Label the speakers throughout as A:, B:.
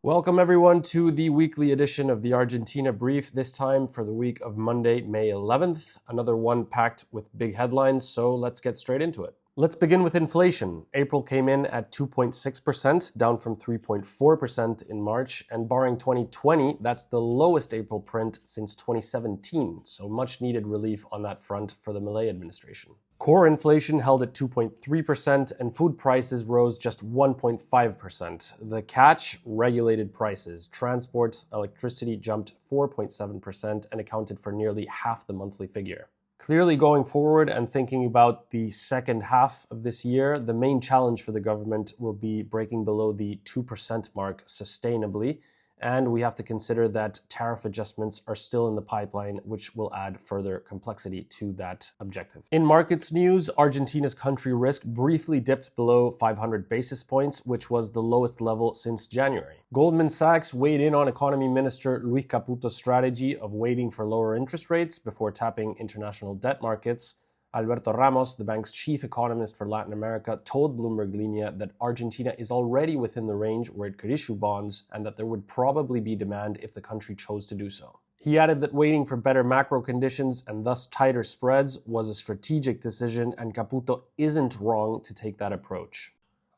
A: Welcome everyone to the weekly edition of the Argentina Brief, this time for the week of Monday, May 11th. Another one packed with big headlines, so let's get straight into it. Let's begin with inflation. April came in at 2.6%, down from 3.4% in March, and barring 2020, that's the lowest April print since 2017, so much needed relief on that front for the Milei administration. Core inflation held at 2.3% and food prices rose just 1.5%. The catch, regulated prices. Transport, electricity jumped 4.7% and accounted for nearly half the monthly figure. Clearly going forward and thinking about the second half of this year, the main challenge for the government will be breaking below the 2% mark sustainably. And we have to consider that tariff adjustments are still in the pipeline, which will add further complexity to that objective. In markets news, Argentina's country risk briefly dipped below 500 basis points, which was the lowest level since January. Goldman Sachs weighed in on Economy Minister Luis Caputo's strategy of waiting for lower interest rates before tapping international debt markets. Alberto Ramos, the bank's chief economist for Latin America, told Bloomberg Linea that Argentina is already within the range where it could issue bonds and that there would probably be demand if the country chose to do so. He added that waiting for better macro conditions and thus tighter spreads was a strategic decision, and Caputo isn't wrong to take that approach.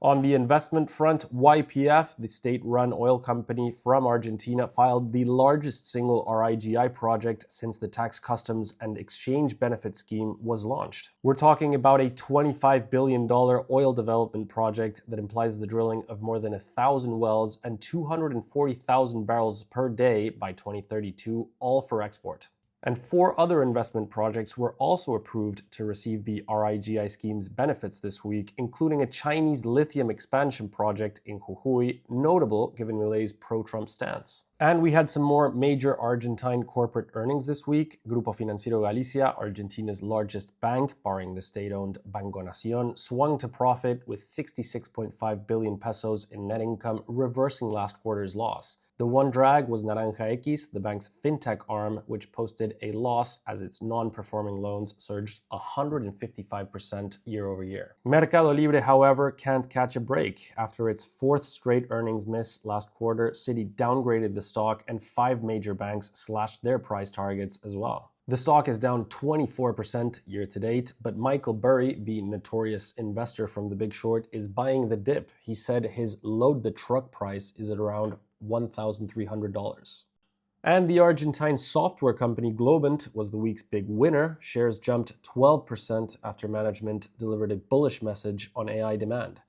A: On the investment front, YPF, the state-run oil company from Argentina, filed the largest single RIGI project since the Tax Customs and Exchange Benefit Scheme was launched. We're talking about a $25 billion oil development project that implies the drilling of more than 1,000 wells and 240,000 barrels per day by 2032, all for export. And 4 other investment projects were also approved to receive the RIGI scheme's benefits this week, including a Chinese lithium expansion project in Jujuy, notable given Milei's pro-Trump stance. And we had some more major Argentine corporate earnings this week. Grupo Financiero Galicia, Argentina's largest bank, barring the state-owned Banco Nación, swung to profit with 66.5 billion pesos in net income, reversing last quarter's loss. The one drag was Naranja X, the bank's fintech arm, which posted a loss as its non-performing loans surged 155% year over year. MercadoLibre, however, can't catch a break. After its 4th straight earnings miss last quarter, Citi downgraded the stock and 5 major banks slashed their price targets as well. The stock is down 24% year to date, but Michael Burry, the notorious investor from The Big Short, is buying the dip. He said his load the truck price is at around $1,300. And the Argentine software company Globant was the week's big winner. Shares jumped 12% after management delivered a bullish message on AI demand.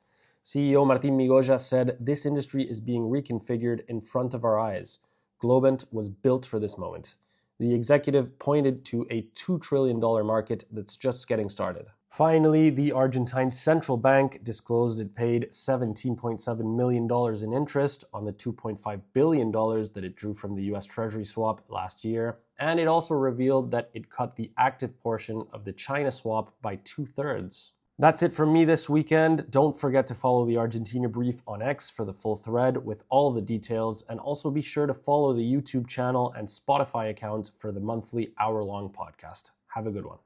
A: CEO Martin Migoya said, "This industry is being reconfigured in front of our eyes. Globant was built for this moment." The executive pointed to a $2 trillion market that's just getting started. Finally, the Argentine Central Bank disclosed it paid $17.7 million in interest on the $2.5 billion that it drew from the US Treasury swap last year, and it also revealed that it cut the active portion of the China swap by 2/3. That's it from me this weekend. Don't forget to follow the Argentina Brief on X for the full thread with all the details, and also be sure to follow the YouTube channel and Spotify account for the monthly hour-long podcast. Have a good one.